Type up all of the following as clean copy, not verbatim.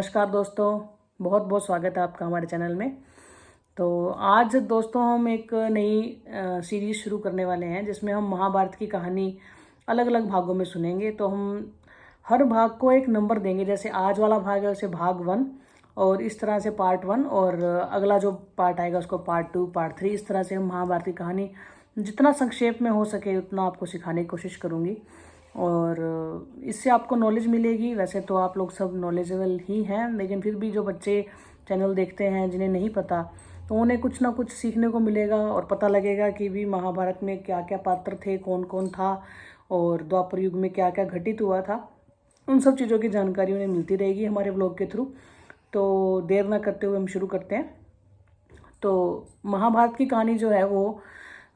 नमस्कार दोस्तों, बहुत बहुत स्वागत है आपका हमारे चैनल में। तो आज दोस्तों हम एक नई सीरीज़ शुरू करने वाले हैं जिसमें हम महाभारत की कहानी अलग अलग भागों में सुनेंगे। तो हम हर भाग को एक नंबर देंगे, जैसे आज वाला भाग है उसे भाग 1 और इस तरह से पार्ट 1 और अगला जो पार्ट आएगा उसको पार्ट 2, पार्ट 3। इस तरह से हम महाभारत की कहानी जितना संक्षेप में हो सके उतना आपको सिखाने की कोशिश करूँगी और इससे आपको नॉलेज मिलेगी। वैसे तो आप लोग सब नॉलेजेबल ही हैं, लेकिन फिर भी जो बच्चे चैनल देखते हैं जिन्हें नहीं पता, तो उन्हें कुछ ना कुछ सीखने को मिलेगा और पता लगेगा कि भी महाभारत में क्या क्या पात्र थे, कौन कौन था और द्वापर युग में क्या क्या घटित हुआ था। उन सब चीज़ों की जानकारी उन्हें मिलती रहेगी हमारे ब्लॉग के थ्रू। तो देर ना करते हुए हम शुरू करते हैं। तो महाभारत की कहानी जो है वो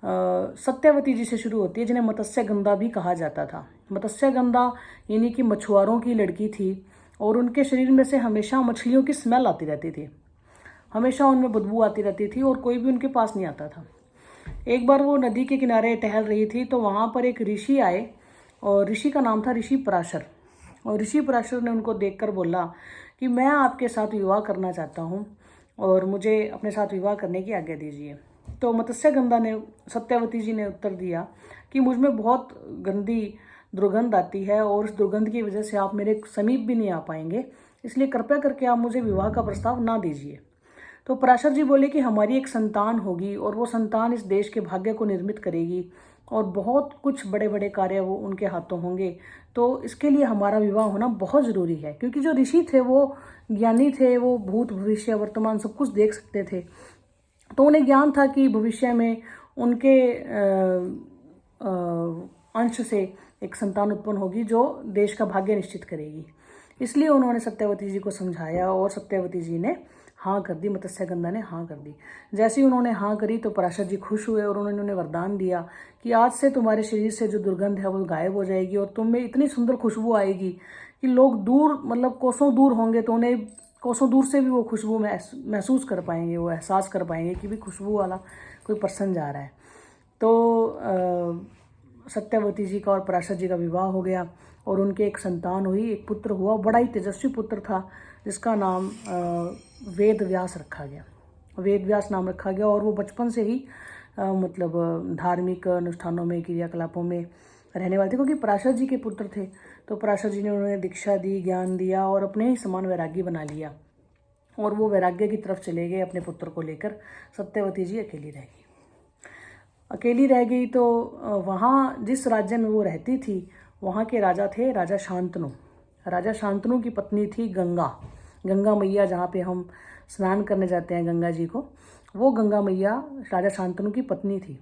सत्यवती जी से शुरू होती है, जिन्हें मत्स्यगंधा भी कहा जाता था। मत्स्यगंधा यानी कि मछुआरों की लड़की थी और उनके शरीर में से हमेशा मछलियों की स्मेल आती रहती थी, हमेशा उनमें बदबू आती रहती थी और कोई भी उनके पास नहीं आता था। एक बार वो नदी के किनारे टहल रही थी तो वहाँ पर एक ऋषि आए और ऋषि का नाम था ऋषि पराशर। और ऋषि पराशर ने उनको देखकर बोला कि मैं आपके साथ विवाह करना चाहता हूँ और मुझे अपने साथ विवाह करने की आज्ञा दीजिए। तो मत्स्यगंधा ने, सत्यवती जी ने उत्तर दिया कि मुझ में बहुत गंदी दुर्गंध आती है और उस दुर्गंध की वजह से आप मेरे समीप भी नहीं आ पाएंगे, इसलिए कृपया करके आप मुझे विवाह का प्रस्ताव ना दीजिए। तो पराशर जी बोले कि हमारी एक संतान होगी और वो संतान इस देश के भाग्य को निर्मित करेगी और बहुत कुछ बड़े बड़े कार्य वो उनके हाथों होंगे। तो इसके लिए हमारा विवाह होना बहुत ज़रूरी है, क्योंकि जो ऋषि थे वो ज्ञानी थे, वो भूत भविष्य वर्तमान सब कुछ देख सकते थे। तो उन्हें ज्ञान था कि भविष्य में उनके अंश से एक संतान उत्पन्न होगी जो देश का भाग्य निश्चित करेगी। इसलिए उन्होंने सत्यवती जी को समझाया और सत्यवती जी ने हाँ कर दी, मत्स्यगंधा ने हाँ कर दी। जैसे ही उन्होंने हाँ करी तो पराशर जी खुश हुए और उन्होंने उन्हें वरदान दिया कि आज से तुम्हारे शरीर से जो दुर्गंध है वो गायब हो जाएगी और तुम में इतनी सुंदर खुशबू आएगी कि लोग दूर, मतलब कोसों दूर होंगे तो उन्हें कोसों दूर से भी वो खुशबू महसूस कर पाएंगे, वो एहसास कर पाएंगे कि भी खुशबू वाला कोई पर्सन जा रहा है। तो सत्यवती जी का और पराशर जी का विवाह हो गया और उनके एक संतान हुई, एक पुत्र हुआ। बड़ा ही तेजस्वी पुत्र था जिसका नाम वेद व्यास रखा गया, वेद व्यास नाम रखा गया। और वो बचपन से ही मतलब धार्मिक अनुष्ठानों में, क्रियाकलापों में रहने वाले थे, क्योंकि पराशर जी के पुत्र थे। तो पराशर जी ने उन्हें दीक्षा दी, ज्ञान दिया और अपने ही समान वैरागी बना लिया और वो वैराग्य की तरफ चले गए अपने पुत्र को लेकर। सत्यवती जी अकेली रह गई। अकेली रह गई तो वहाँ जिस राज्य में वो रहती थी वहाँ के राजा थे राजा शांतनु। राजा शांतनु की पत्नी थी गंगा, गंगा मैया, जहाँ पे हम स्नान करने जाते हैं गंगा जी को, वो गंगा मैया राजा शांतनु की पत्नी थी।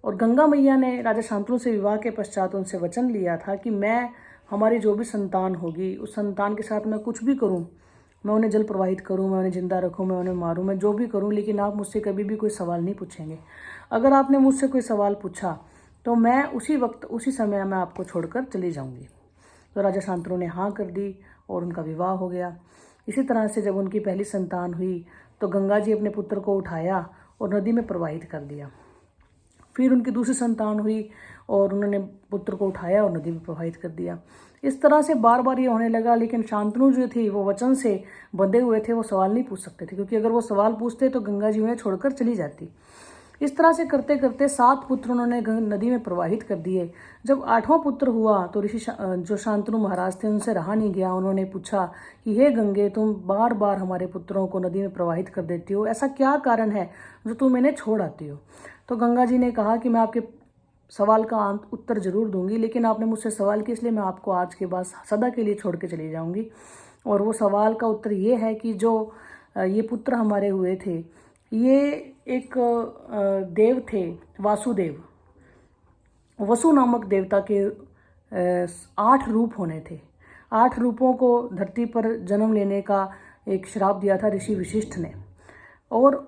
और गंगा मैया ने राजा शांतनु से विवाह के पश्चात उनसे वचन लिया था कि मैं, हमारी जो भी संतान होगी उस संतान के साथ मैं कुछ भी करूं, मैं उन्हें जल प्रवाहित करूं, मैं उन्हें जिंदा रखूं, मैं उन्हें मारूं, मैं जो भी करूं, लेकिन आप मुझसे कभी भी कोई सवाल नहीं पूछेंगे। अगर आपने मुझसे कोई सवाल पूछा तो मैं उसी वक्त, उसी समय मैं आपको छोड़कर चली जाऊंगी। तो राजा शांतनु ने हाँ कर दी और उनका विवाह हो गया। इसी तरह से जब उनकी पहली संतान हुई तो गंगा जी अपने पुत्र को उठाया और नदी में प्रवाहित कर दिया। फिर उनकी दूसरी संतान हुई और उन्होंने पुत्र को उठाया और नदी में प्रवाहित कर दिया। इस तरह से बार बार ये होने लगा, लेकिन शांतनु जो थी वो वचन से बंधे हुए थे, वो सवाल नहीं पूछ सकते थे, क्योंकि अगर वो सवाल पूछते तो गंगा जी उन्हें छोड़कर चली जाती। इस तरह से करते करते 7 पुत्र उन्होंने नदी में प्रवाहित कर दिए। जब 8वां पुत्र हुआ तो ऋषि जो शांतनु महाराज थे उनसे रहा नहीं गया। उन्होंने पूछा कि हे गंगे, तुम बार बार हमारे पुत्रों को नदी में प्रवाहित कर देती हो, ऐसा क्या कारण है जो तुम इन्हें छोड़ आती हो? तो गंगा जी ने कहा कि मैं आपके सवाल का उत्तर जरूर दूंगी, लेकिन आपने मुझसे सवाल किया इसलिए मैं आपको आज के बाद सदा के लिए छोड़ के चली जाऊंगी। और वो सवाल का उत्तर ये है कि जो ये पुत्र हमारे हुए थे, ये एक देव थे, वासुदेव, वसु नामक देवता के 8 रूप होने थे। 8 रूपों को धरती पर जन्म लेने का एक श्राप दिया था ऋषि वशिष्ठ ने, और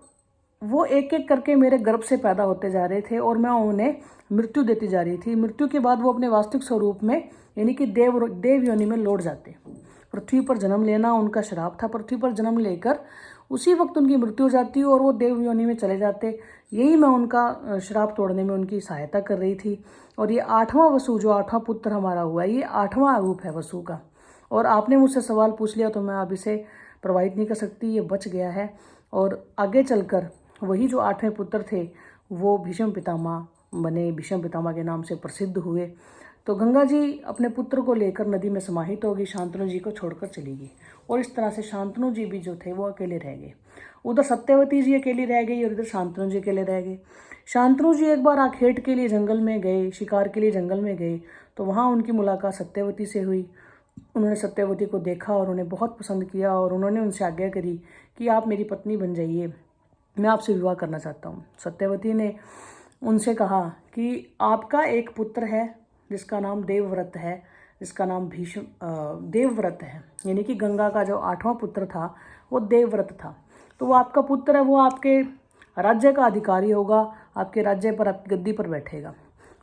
वो एक एक करके मेरे गर्भ से पैदा होते जा रहे थे और मैं उन्हें मृत्यु देती जा रही थी। मृत्यु के बाद वो अपने वास्तविक स्वरूप में, यानी कि देव योनि में लौट जाते। पृथ्वी पर जन्म लेना उनका श्राप था। पृथ्वी पर जन्म लेकर उसी वक्त उनकी मृत्यु हो जाती और वो देव योनि में चले जाते। यही मैं उनका श्राप तोड़ने में उनकी सहायता कर रही थी। और ये 8वां वसु, जो 8वां पुत्र हमारा हुआ, ये 8वां रूप है वसु का। और आपने मुझसे सवाल पूछ लिया तो मैं अब इसे प्रभावित नहीं कर सकती, ये बच गया है। और आगे चलकर वही जो 8वें पुत्र थे वो भीष्म पितामह बने, भीष्म पितामह के नाम से प्रसिद्ध हुए। तो गंगा जी अपने पुत्र को लेकर नदी में समाहित होगी, शांतनु जी को छोड़कर चली गई और इस तरह से शांतनु जी भी जो थे वो अकेले रह गए। उधर सत्यवती जी अकेली रह गई और इधर शांतनु जी अकेले रह गए। शांतनु जी एक बार आखेट के लिए जंगल में गए, शिकार के लिए जंगल में गए, तो वहाँ उनकी मुलाकात सत्यवती से हुई। उन्होंने सत्यवती को देखा और उन्हें बहुत पसंद किया और उन्होंने उनसे आज्ञा करी कि आप मेरी पत्नी बन जाइए, मैं आपसे विवाह करना चाहता हूँ। सत्यवती ने उनसे कहा कि आपका एक पुत्र है जिसका नाम देवव्रत है, जिसका नाम भीष्म देवव्रत है, यानी कि गंगा का जो 8वां पुत्र था वो देवव्रत था। तो वो आपका पुत्र है, वो आपके राज्य का अधिकारी होगा, आपके राज्य पर, आपकी गद्दी पर बैठेगा।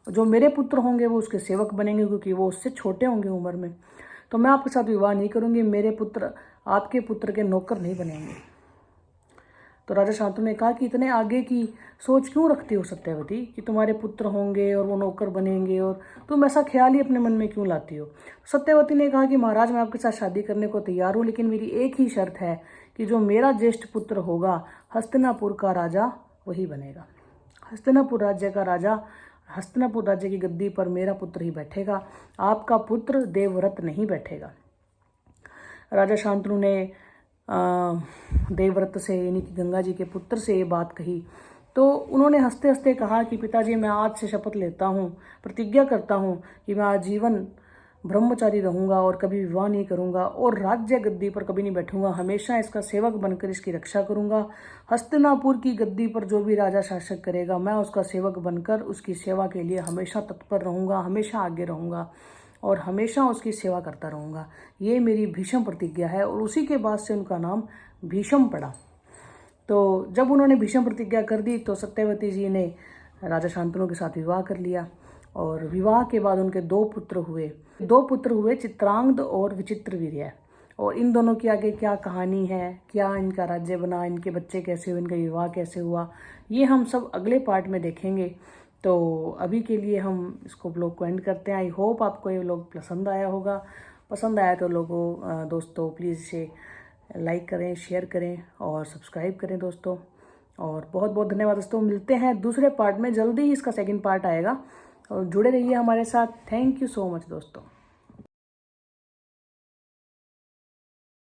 जो मेरे पुत्र होंगे वो उसके सेवक बनेंगे क्योंकि वो उससे छोटे होंगे उम्र में। तो मैं आपके साथ विवाह नहीं करूँगी, मेरे पुत्र आपके पुत्र के नौकर नहीं बनेंगे। तो राजा शांतनु ने कहा कि इतने आगे की सोच क्यों रखती हो सत्यवती कि तुम्हारे पुत्र होंगे और वो नौकर बनेंगे, और तुम ऐसा ख्याल ही अपने मन में क्यों लाती हो। सत्यवती ने कहा कि महाराज मैं आपके साथ शादी करने को तैयार हूँ, लेकिन मेरी एक ही शर्त है कि जो मेरा ज्येष्ठ पुत्र होगा हस्तिनापुर का राजा वही बनेगा। हस्तिनापुर राज्य का राजा, हस्तिनापुर राज्य की गद्दी पर मेरा पुत्र ही बैठेगा, आपका पुत्र देवव्रत नहीं बैठेगा। राजा शांतनु ने देवव्रत से यानी कि गंगा जी के पुत्र से ये बात कही। तो उन्होंने हंसते हंसते कहा कि पिताजी मैं आज से शपथ लेता हूँ, प्रतिज्ञा करता हूँ कि मैं आजीवन ब्रह्मचारी रहूँगा और कभी विवाह नहीं करूँगा और राज्य गद्दी पर कभी नहीं बैठूंगा, हमेशा इसका सेवक बनकर इसकी रक्षा करूँगा। हस्तिनापुर की गद्दी पर जो भी राजा शासक करेगा मैं उसका सेवक बनकर उसकी सेवा के लिए हमेशा तत्पर रहूँगा, हमेशा आगे रहूँगा और हमेशा उसकी सेवा करता रहूँगा। ये मेरी भीष्म प्रतिज्ञा है। और उसी के बाद से उनका नाम भीष्म पड़ा। तो जब उन्होंने भीष्म प्रतिज्ञा कर दी तो सत्यवती जी ने राजा शांतनु के साथ विवाह कर लिया और विवाह के बाद उनके 2 पुत्र हुए, चित्रांगद और विचित्रवीर्य। और इन दोनों की आगे क्या कहानी है, क्या इनका राज्य बना, इनके बच्चे कैसे हुए, इनका विवाह कैसे हुआ, ये हम सब अगले पार्ट में देखेंगे। तो अभी के लिए हम इसको ब्लॉग को एंड करते हैं। आई होप आपको ये व्लॉग पसंद आया होगा। पसंद आया तो दोस्तों प्लीज़ इसे लाइक करें, शेयर करें और सब्सक्राइब करें दोस्तों। और बहुत बहुत धन्यवाद दोस्तों। मिलते हैं दूसरे पार्ट में, जल्दी ही इसका सेकंड पार्ट आएगा और जुड़े रहिए हमारे साथ। थैंक यू सो मच दोस्तों।